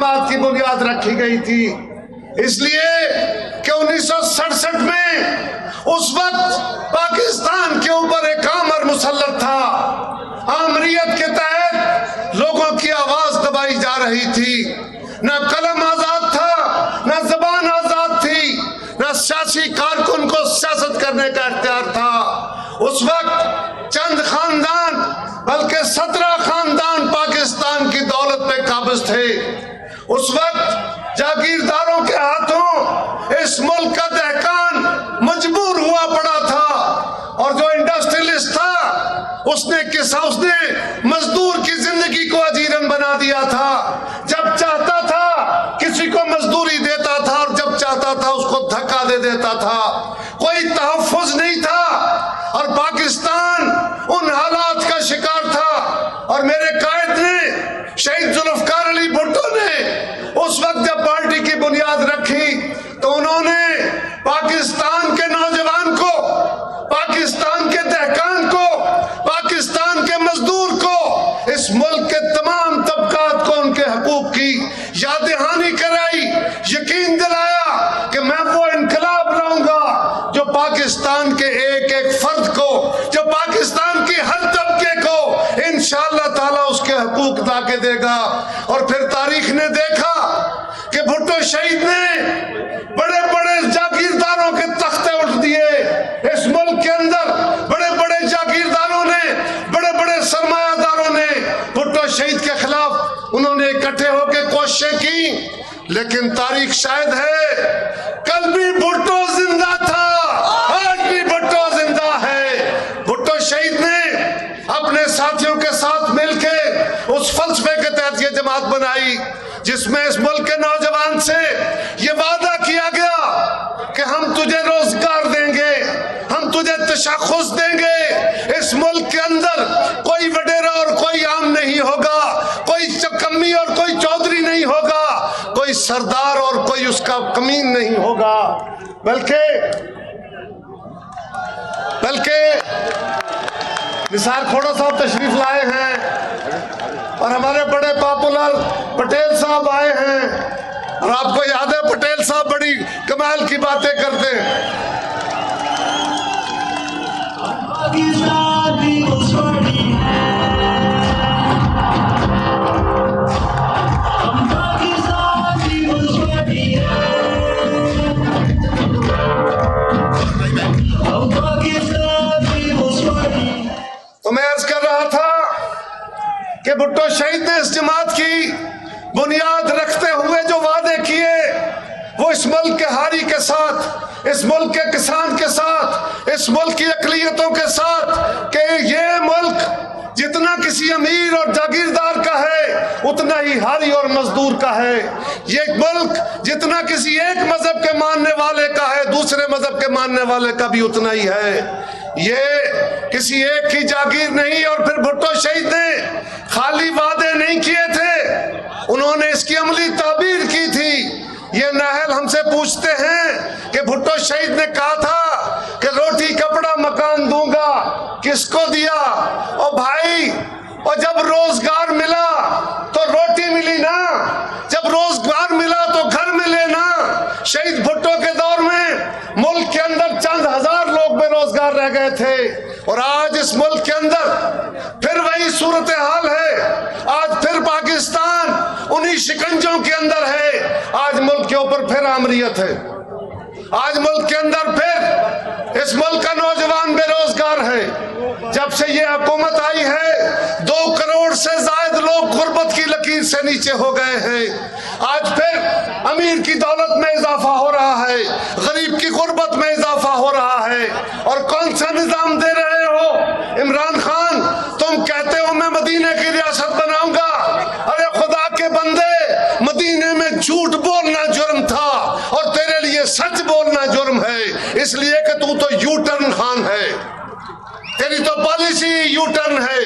جماعت کی بنیاد رکھی گئی تھی، اس لیے کہ 1967 میں اس وقت پاکستان کے اوپر ایک آمر مسلط تھا، آمریت کے تحت لوگوں کی آواز دبائی جا رہی تھی، نہ قلم آزاد تھا، نہ زبان آزاد تھی، نہ سیاسی کارکن کو سیاست کرنے کا اختیار تھا۔ اس وقت چند خاندان بلکہ 17 خاندان پاکستان کی دولت پہ قابض تھے۔ اس وقت جاگیرداروں کے ہاتھوں اس ملک کا دہقان مجبور ہوا پڑا تھا، اور جو انڈسٹریلسٹ تھا اس نے مزدور کی زندگی کو اجیرن بنا دیا تھا۔ جب چاہتا تھا کسی کو مزدوری دیتا تھا، اور جب چاہتا تھا اس کو دھکا دے دیتا تھا، کوئی تحفظ نہیں تھا، اور پاکستان ان حالات کا شکار تھا۔ اور میرے قائد نے، شہید ذوالفقار علی بھٹو نے، اس وقت جب پارٹی کی بنیاد رکھی تو انہوں نے پاکستان کے نوجوان کو، پاکستان کے دہقان کو، پاکستان کے مزدور کو، اس ملک کے تمام طبقات کو ان کے حقوق کی یاد دہانی کرائی، یقین دلایا کہ میں وہ انقلاب لاؤں گا جو پاکستان کے ایک ایک فرد کو، جو پاکستان کی ہر طبقے کو انشاءاللہ تعالیٰ اس کے حقوق لا کے دے گا۔ اور پھر تاریخ نے دیکھا کہ بھٹو شہید نے بڑے بڑے جاگیرداروں کے تختے اٹھ دیے اس ملک کے اندر، بڑے بڑے جاگیرداروں نے، بڑے بڑے سرمایہ داروں نے بھٹو شہید کے خلاف انہوں نے اکٹھے ہو کے کوششیں کی، لیکن تاریخ شاہد ہے کل بھی بھٹو زندہ تھا، آج بھی بھٹو زندہ ہے۔ بھٹو شہید نے اپنے ساتھیوں کے ساتھ مل کے اس فلسفے کے تحت یہ جماعت بنائی جس میں اس ملک کے نوجوان سے یہ وعدہ کیا گیا کہ ہم تجھے روزگار دیں گے، ہم تجھے تشخص دیں گے، اس ملک کے اندر کوئی وڈیرا اور کوئی عام نہیں ہوگا، کوئی کمی اور کوئی چودھری نہیں ہوگا، کوئی سردار اور کوئی اس کا کمین نہیں ہوگا، بلکہ نثار کھوڑا صاحب تشریف لائے ہیں، اور ہمارے بڑے پاپولر پٹیل صاحب آئے ہیں، اور آپ کو یاد ہے پٹیل صاحب بڑی کمال کی باتیں کرتے ہیں۔ تو میں عرض کر رہا تھا کہ بھٹو شہید نے اس جماعت کی بنیاد رکھتے ہوئے جو وعدے کیے وہ اس ملک کے حاری کے ساتھ، اس ملک کے کسان کے ساتھ، اس ملک کی اقلیتوں کے ساتھ، کہ یہ ملک جتنا کسی امیر اور جاگیردار کا ہے اتنا ہی حاری اور مزدور کا ہے، یہ ملک جتنا کسی ایک مذہب کے ماننے والے کا ہے دوسرے مذہب کے ماننے والے کا بھی اتنا ہی ہے، یہ کسی ایک کی جاگیر نہیں۔ اور پھر بھٹو شہید نے خالی وعدے نہیں کیے تھے، انہوں نے اس کی عملی تعبیر کی تھی۔ یہ نااہل ہم سے پوچھتے ہیں کہ بھٹو شہید نے کہا تھا کہ روٹی کپڑا مکان دوں گا، کس کو دیا؟ اور بھائی، اور جب روزگار ملا تو روٹی ملی نا، جب روزگار ملا تو گھر ملے نا۔ شہید بھٹو کے دور میں ملک کے اندر چند ہزار لوگ بے روزگار رہ گئے تھے، اور آج اس ملک کے اندر پھر وہی صورتحال ہے، آج پھر پاکستان انہی شکنجوں کے اندر ہے، آج ملک کے اوپر پھر آمریت ہے، آج ملک کے اندر پھر اس ملک کا نوجوان بے روزگار ہے۔ جب سے یہ حکومت آئی ہے 2 کروڑ سے زائد لوگ غربت کی لکیر سے نیچے ہو گئے ہیں، آج پھر امیر کی دولت میں اضافہ ہو رہا ہے، غریب کی غربت میں اضافہ ہو رہا ہے۔ اور کون سا نظام دے رہے ہو؟ عمران خان، تم کہتے ہو میں مدینے کی ریاست بناؤں گا، ارے خدا کے بندے، مدینے میں جھوٹ بولنا جرم تھا اور تیرے لیے سچ بولنا جرم ہے، اس لیے کہ تو یو ٹرن خان ہے، تیری تو پالیسی یو ٹرن ہے،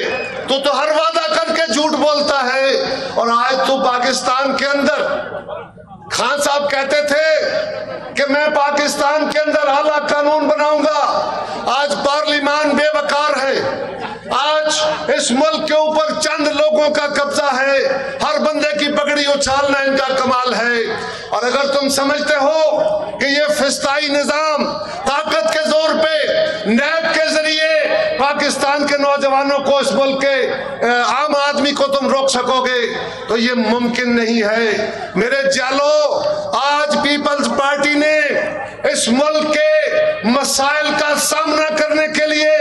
تو ہر وعدہ کر کے جھوٹ بولتا ہے۔ اور آج تو پاکستان کے اندر، خان صاحب کہتے تھے کہ میں پاکستان کے اندر اعلیٰ قانون بناؤں گا، آج پارلیمان بے وقار ہے، آج اس ملک کے اوپر چند لوگوں کا قبضہ ہے، ہر بندے کی پگڑی اچھالنا ان کا کمال ہے۔ اور اگر تم سمجھتے ہو کہ یہ فسطائی نظام طاقت کے زور پہ نیب کے ذریعے پاکستان کے نوجوانوں کو، اس ملک کے عام آدمی کو تم روک سکو گے تو یہ ممکن نہیں ہے۔ میرے جالو، آج پیپلز پارٹی نے اس ملک کے مسائل کا سامنا کرنے کے لیے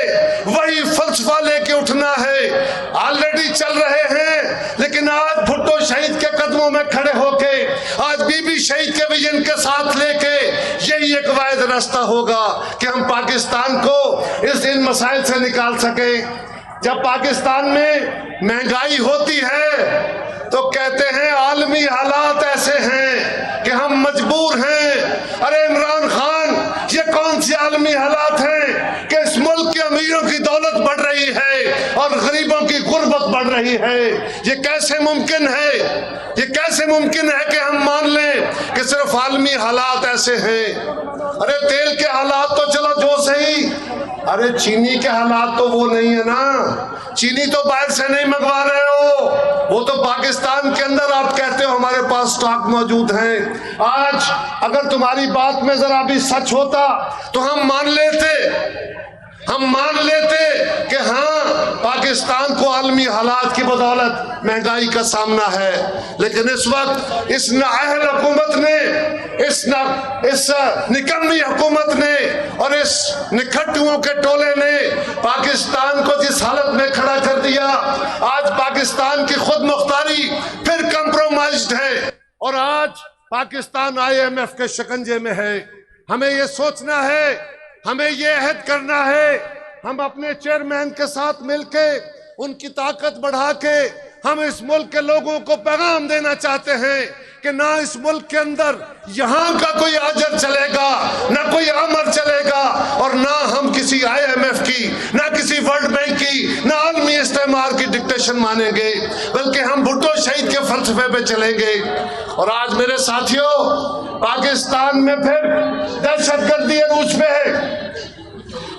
وہی فلسفہ لے کے اٹھنا ہے۔ آلریڈی چل رہے ہیں، لیکن آج بھٹو شہید کے قدموں میں کھڑے ہو کے، آج بی بی شہید کے ویژن کے ساتھ لے کے، یہی ایک واحد راستہ ہوگا کہ ہم پاکستان کو ان مسائل سے نکال سکیں۔ جب پاکستان میں مہنگائی ہوتی ہے تو کہتے ہیں عالمی حالات ایسے ہیں کہ ہم مجبور ہیں۔ ارے عمران خان، یہ کون سی عالمی حالات ہیں کہ اس ملک کے امیروں کی دولت بڑھ رہی ہے اور غریبوں کی غربت بڑھ رہی ہے؟ یہ کیسے ممکن ہے؟ یہ کیسے ممکن ہے کہ ہم مان لیں کہ صرف عالمی حالات ایسے ہیں؟ ارے تیل کے حالات تو چلو جو صحیح، ارے چینی کے حالات تو وہ نہیں ہے نا۔ چینی تو باہر سے نہیں منگوا رہے ہو، وہ تو پاکستان کے اندر آپ کہتے ہو ہمارے پاس سٹاک موجود ہیں۔ آج اگر تمہاری بات میں ذرا بھی سچ ہوتا تو ہم مان لیتے کہ ہاں پاکستان کو عالمی حالات کی بدولت مہنگائی کا سامنا ہے، لیکن اس وقت اس نااہل حکومت نے، اس نکمی حکومت نے اور اس نکھٹوؤں کے ٹولے نے پاکستان کو جس حالت میں کھڑا کر دیا، آج پاکستان کی خود مختاری پھر کمپرومائزڈ ہے اور آج پاکستان IMF کے شکنجے میں ہے۔ ہمیں یہ سوچنا ہے، ہمیں یہ عہد کرنا ہے، ہم اپنے چیئرمین کے ساتھ مل کے ان کی طاقت بڑھا کے ہم اس ملک کے لوگوں کو پیغام دینا چاہتے ہیں کہ نہ اس ملک کے اندر یہاں کا کوئی آجر چلے گا، نہ کوئی آمر چلے گا، اور نہ ہم کسی IMF کی، نہ کسی ورلڈ بینک کی، نہ عالمی استعمار کی ڈکٹیشن مانیں گے، بلکہ ہم بھٹو شہید کے فلسفے پہ چلیں گے۔ اور آج میرے ساتھیوں، پاکستان میں پھر دہشت گردی عروج پہ ہے۔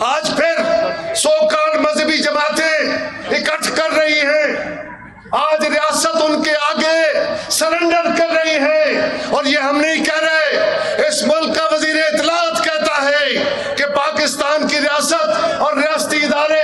آج پھر سو کال مذہبی جماعتیں اکٹھ کر رہی ہیں، آج ریاست ان کے آگے سرنڈر کر رہی ہے، اور یہ ہم نہیں کہہ رہے، اس ملک کا وزیر اطلاعات کہتا ہے کہ پاکستان کی ریاست اور ریاستی ادارے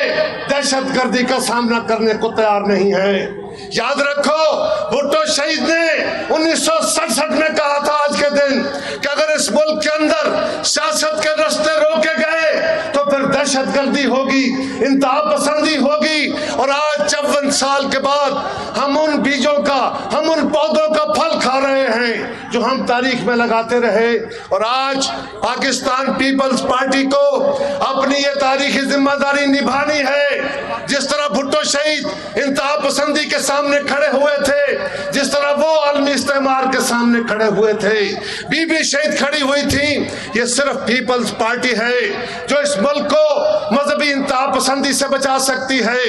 دہشت گردی کا سامنا کرنے کو تیار نہیں ہیں۔ یاد رکھو، بھٹو شہید نے 1967 میں کہا تھا آج کے دن کہ اگر اس ملک کے اندر سیاست کے رستے روکے گئے تو پھر دہشت گردی ہوگی، انتہا پسندی ہوگی، اور آج 54 سال کے بعد ہم ان بیجوں کا، ہم ان پودوں کا پھل کھا رہے ہیں جو ہم تاریخ میں لگاتے رہے۔ اور آج پاکستان پیپلز پارٹی کو اپنی یہ تاریخی ذمہ داری نبھانی ہے۔ جس طرح بھٹو شہید انتہا پسندی کے سامنے کھڑے ہوئے تھے، جس طرح وہ عالمی استعمار کے سامنے کھڑے ہوئے تھے، بی بی شہید کھڑی ہوئی تھی، یہ صرف پیپلز پارٹی ہے جو اس ملک کو مذہبی انتہا پسندی سے بچا سکتی ہے۔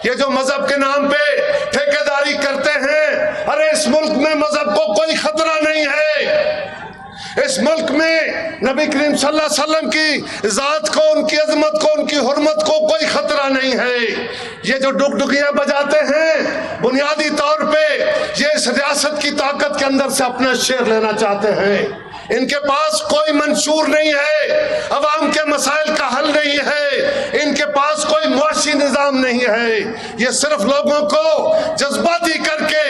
یہ جو مذہب کے نام پہ ٹھیکیداری کرتے ہیں، ارے اس ملک میں مذہب کو کوئی خطرہ نہیں ہے۔ اس ملک میں نبی کریم صلی اللہ علیہ وسلم کی ذات کو، ان کی عظمت کو، ان کی حرمت کو کوئی خطرہ نہیں ہے۔ یہ جو ڈگڈگیاں بجاتے ہیں، بنیادی طور پہ یہ اس ریاست کی طاقت کے اندر سے اپنا شیئر لینا چاہتے ہیں۔ ان کے پاس کوئی منشور نہیں ہے، عوام کے مسائل کا حل نہیں ہے، ان کے پاس کوئی معاشی نظام نہیں ہے۔ یہ صرف لوگوں کو جذباتی کر کے،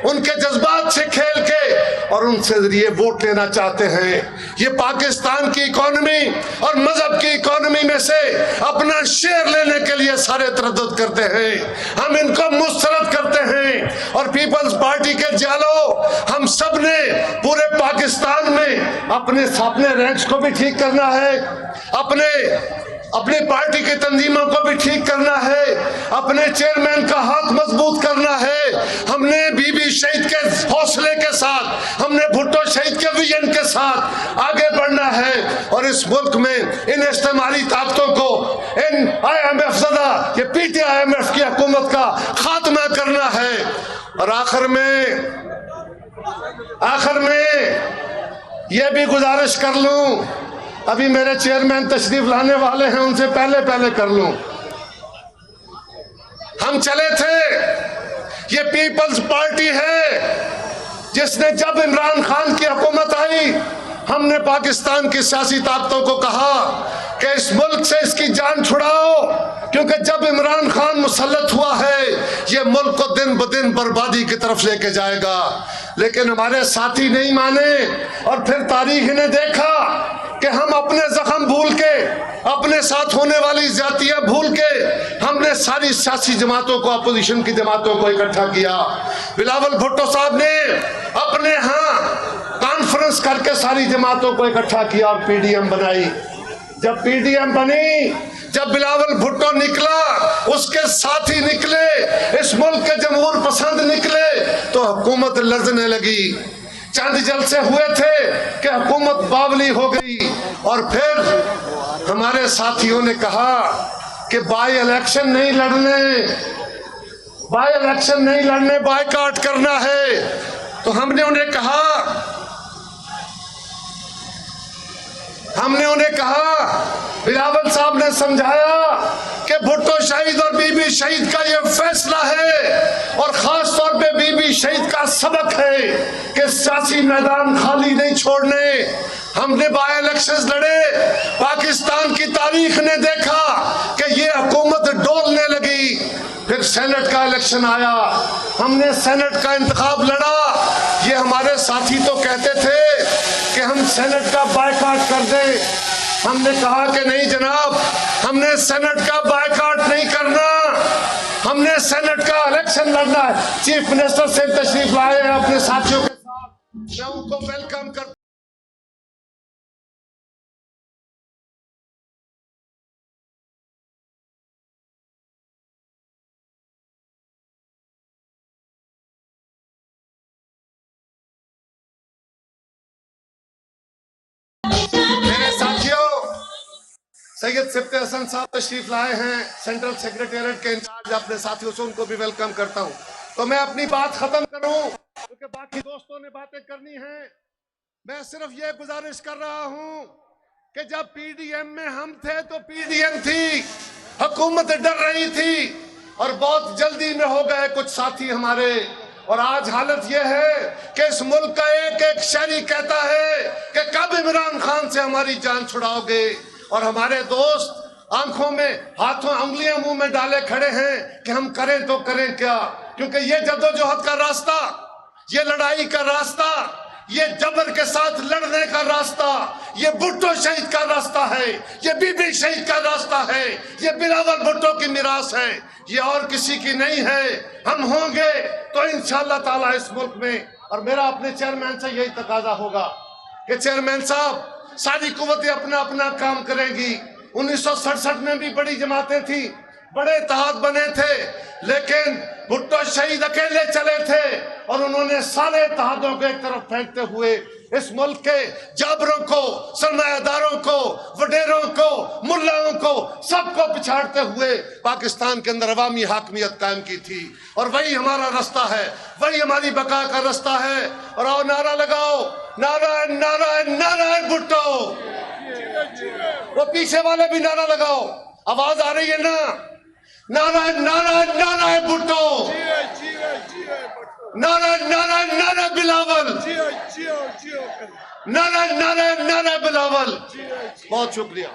ان کے جذبات سے کھیل کے اور ان سے ذریعے ووٹ لینا چاہتے ہیں۔ یہ پاکستان کی اکانومی اور مذہب کی اکانومی میں سے اپنا شیئر لینے کے لیے سارے تردد کرتے ہیں۔ ہم ان کو مسترد کرتے ہیں، اور پیپلز پارٹی کے جالو، ہم سب نے پورے پاکستان میں اپنے رینکس کو بھی ٹھیک کرنا ہے، اپنے پارٹی کی تنظیموں کو بھی ٹھیک کرنا ہے، اپنے چیئرمین کا ہاتھ مضبوط کرنا ہے۔ ہم نے بی بی شہید کے حوصلے کے ساتھ، ہم نے بھٹو شہید کے ویژن کے ساتھ آگے بڑھنا ہے، اور اس ملک میں ان استعماری طاقتوں کو، ان IMF زدہ، یہ PTIMF کی حکومت کا خاتمہ کرنا ہے۔ اور آخر میں یہ بھی گزارش کر لوں، ابھی میرے چیئرمین تشریف لانے والے ہیں، ان سے پہلے کر لوں۔ ہم چلے تھے. یہ پیپلز پارٹی ہے جس نے جب عمران خان کی حکومت آئی ہم نے پاکستان کی سیاسی طاقتوں کو کہا کہ اس ملک سے اس کی جان چھڑاؤ، کیونکہ جب عمران خان مسلط ہوا ہے یہ ملک کو دن بدن بربادی کی طرف لے کے جائے گا. لیکن ہمارے ساتھی نہیں مانے، اور پھر تاریخ نے دیکھا کہ ہم اپنے زخم بھول کے، اپنے ساتھ ہونے والی زیادتیاں بھول کے ہم نے ساری سیاسی جماعتوں کو، اپوزیشن کی جماعتوں کو اکٹھا کیا. بلاول بھٹو صاحب نے اپنے ہاں کانفرنس کر کے ساری جماعتوں کو اکٹھا کیا اور پی ڈی ایم بنائی. جب پی ڈی ایم بنی، جب بلاول بھٹو نکلا، اس کے ساتھی نکلے، اس ملک کے جمہور پسند نکلے، تو حکومت لرزنے لگی. چند جلسے ہوئے تھے کہ حکومت باولی ہو گئی، اور پھر ہمارے ساتھیوں نے کہا کہ بائی الیکشن نہیں لڑنے، بائی الیکشن نہیں لڑنے، بائیکاٹ کرنا ہے. تو ہم نے انہیں کہا بلاول صاحب نے سمجھایا کہ بھٹو شہید اور بی بی شہید کا یہ فیصلہ ہے، اور خاص طور پہ بی بی شہید کا سبق ہے کہ سیاسی میدان خالی نہیں چھوڑنے. ہم نے بائی الیکشنز لڑے، پاکستان کی تاریخ نے دیکھا کہ یہ حکومت ڈولنے لگی. پھر سینٹ کا الیکشن آیا، ہم نے سینٹ کا انتخاب لڑا. یہ ہمارے ساتھی تو کہتے تھے کہ ہم سینٹ کا بائیکاٹ کر دیں. ہم نے کہا کہ نہیں جناب، ہم نے سینٹ کا بائیکاٹ نہیں کرنا، ہم نے سینٹ کا الیکشن لڑنا ہے. چیف منسٹر سے تشریف لائے ہیں اپنے ساتھیوں کے ساتھ، میں ان کو ویلکم کرتا ہوں. سید سبت حسن صاحب تشریف لائے ہیں، سینٹرل سیکریٹریٹ کے انچارج، اپنے ساتھیوں سے ان کو بھی ویلکم کرتا ہوں. تو میں اپنی بات ختم کروں کیونکہ باقی دوستوں نے باتیں کرنی ہیں. میں صرف یہ گزارش کر رہا ہوں کہ جب پی ڈی ایم میں ہم تھے تو پی ڈی ایم تھی، حکومت ڈر رہی تھی، اور بہت جلدی میں ہو گئے کچھ ساتھی ہمارے. اور آج حالت یہ ہے کہ اس ملک کا ایک ایک شہری کہتا ہے کہ کب عمران خان سے ہماری جان چھڑاؤ گے. اور ہمارے دوست آنکھوں میں ہاتھوں انگلیاں منہ میں ڈالے کھڑے ہیں کہ ہم کریں تو کریں کیا، کیونکہ یہ جدوجہد کا راستہ، یہ لڑائی کا راستہ، یہ جبر کے ساتھ لڑنے کا راستہ، یہ بھٹو شہید کا راستہ ہے، یہ بی بی شہید کا راستہ ہے، یہ بلاول بھٹو کی میراث ہے، یہ اور کسی کی نہیں ہے. ہم ہوں گے تو انشاءاللہ تعالی اس ملک میں. اور میرا اپنے چیئرمین سے یہی تقاضا ہوگا کہ چیئرمین صاحب ساری قوتیں اپنا اپنا کام کریں گی. 1967 میں بھی بڑی جماعتیں تھیں، بڑے اتحاد بنے تھے، لیکن بھٹو شہید اکیلے چلے تھے، اور انہوں نے سارے اتحادوں کو ایک طرف پھینکتے ہوئے اس ملک کے جابروں کو، سرمایہ داروں کو، وڈیروں کو، ملاؤں کو، سب کو پچھاڑتے ہوئے پاکستان کے اندر عوامی حاکمیت قائم کی تھی. اور وہی ہمارا راستہ ہے، وہی ہماری بقا کا راستہ ہے. اور آؤ نعرہ لگاؤ، نعرہ نعرہ نعرہ بھٹو. وہ پیچھے والے بھی نعرہ لگاؤ، آواز آ رہی ہے نا؟ نعرہ نعرہ نعرہ بھٹو، نعرہ نعرہ نعرہ بلاول، نعرہ نعرہ نعرہ بلاول. بہت شکریہ.